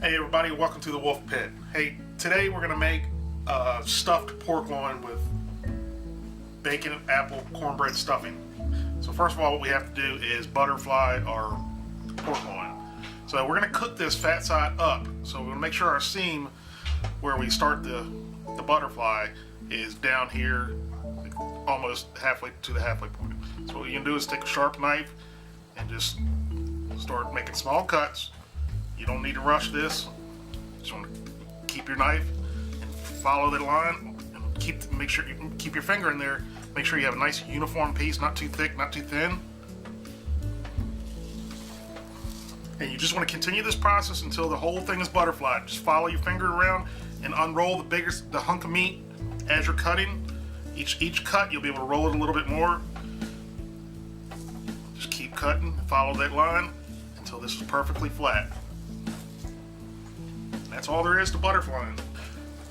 Hey everybody, welcome to the Wolf Pit. Hey, today we're gonna make stuffed pork loin with bacon, apple, cornbread stuffing. So first of all, what we have to do is butterfly our pork loin. So we're gonna cook this fat side up. So we're gonna make sure our seam where we start the butterfly is down here, almost halfway to the halfway point. So what you can do is take a sharp knife and just start making small cuts. You don't need to rush this. Just want to keep your knife and follow the line, and make sure you keep your finger in there. Make sure you have a nice uniform piece, not too thick, not too thin. And you just want to continue this process until the whole thing is butterflied. Just follow your finger around and unroll the hunk of meat as you're cutting. Each cut, you'll be able to roll it a little bit more. Just keep cutting, follow that line until this is perfectly flat. That's all there is to butterflying.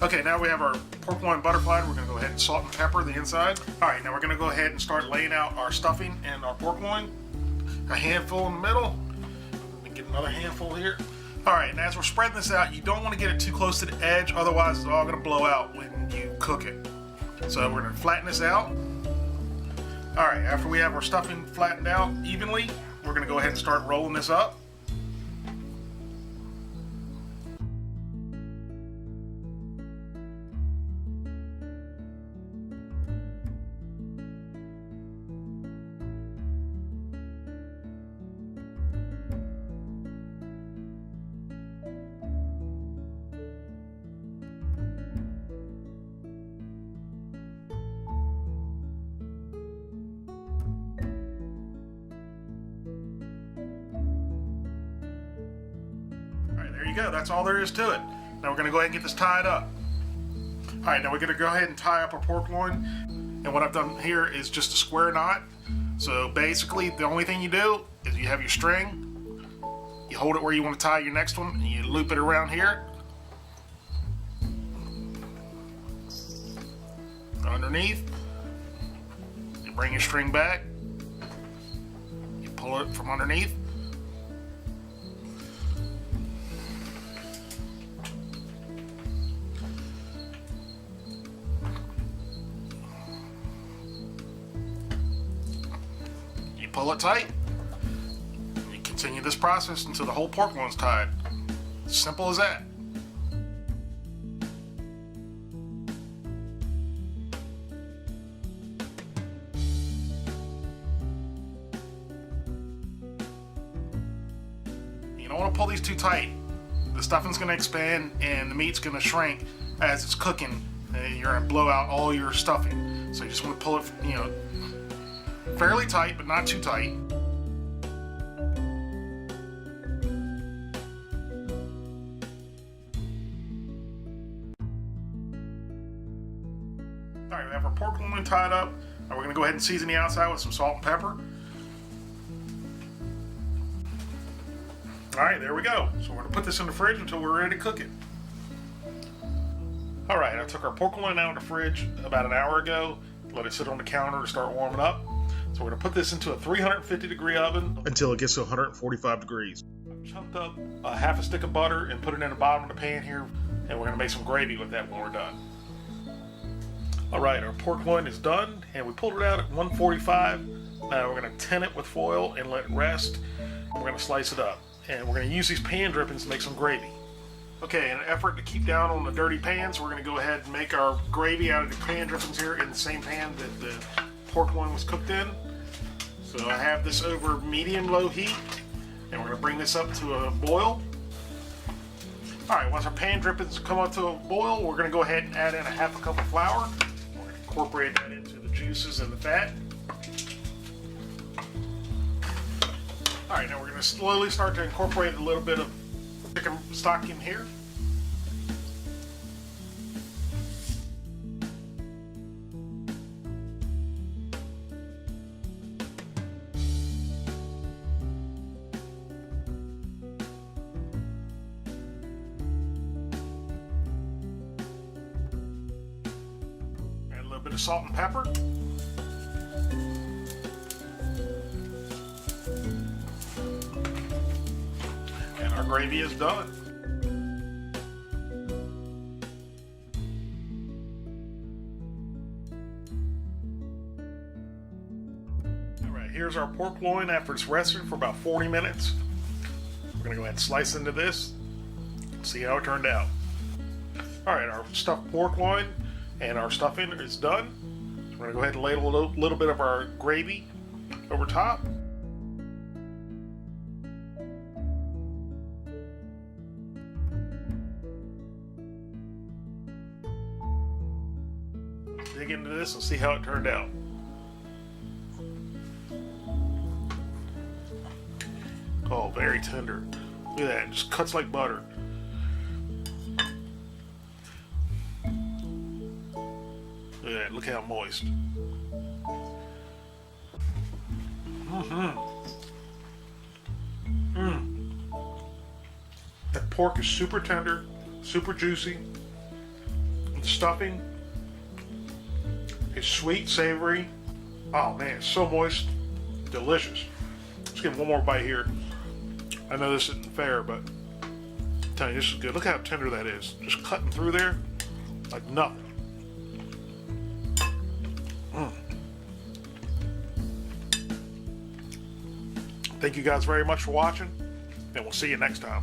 Okay, now we have our pork loin butterflied. We're gonna go ahead and salt and pepper the inside. All right, now we're gonna go ahead and start laying out our stuffing and our pork loin. A handful in the middle. Let me get another handful here. All right, and as we're spreading this out, you don't wanna get it too close to the edge, otherwise it's all gonna blow out when you cook it. So we're gonna flatten this out. All right, after we have our stuffing flattened out evenly, we're gonna go ahead and start rolling this up. There you go, that's all there is to it. Now we're gonna go ahead and get this tied up. All right, now we're gonna go ahead and tie up our pork loin. And what I've done here is just a square knot. So basically, the only thing you do is you have your string, you hold it where you wanna tie your next one, and you loop it around here. Underneath, you bring your string back, you pull it from underneath, pull it tight. You continue this process until the whole pork loin's tied. Simple as that. You don't want to pull these too tight. The stuffing's going to expand and the meat's going to shrink as it's cooking, and you're going to blow out all your stuffing. So you just want to pull it, fairly tight, but not too tight. All right, we have our pork loin tied up. Now we're gonna go ahead and season the outside with some salt and pepper. All right, there we go. So we're gonna put this in the fridge until we're ready to cook it. All right, I took our pork loin out of the fridge about an hour ago, let it sit on the counter to start warming up. So we're going to put this into a 350 degree oven until it gets to 145 degrees. I've chopped up a half a stick of butter and put it in the bottom of the pan here, and we're going to make some gravy with that when we're done. Alright, our pork loin is done, and we pulled it out at 145. Now we're going to tin it with foil and let it rest. We're going to slice it up, and we're going to use these pan drippings to make some gravy. Okay, in an effort to keep down on the dirty pans, we're going to go ahead and make our gravy out of the pan drippings here in the same pan that the pork loin was cooked in. So I have this over medium-low heat, and we're going to bring this up to a boil. All right, once our pan drippings come up to a boil, we're going to go ahead and add in a half a cup of flour. We're going to incorporate that into the juices and the fat. All right, now we're going to slowly start to incorporate a little bit of chicken stock in here. Bit of salt and pepper. And our gravy is done. Here's our pork loin after it's rested for about 40 minutes. We're gonna go ahead and slice into this, see how it turned out. All right, our stuffed pork loin and our stuffing is done. So we're gonna go ahead and ladle a little bit of our gravy over top. Dig into this and see how it turned out. Oh, very tender. Look at that, it just cuts like butter. Look at that, look how moist. That pork is super tender, super juicy. The stuffing is sweet, savory. Oh man, it's so moist, delicious. Let's give it one more bite here. I know this isn't fair, but I'm telling you, this is good. Look how tender that is. Just cutting through there like nothing. Thank you guys very much for watching, and we'll see you next time.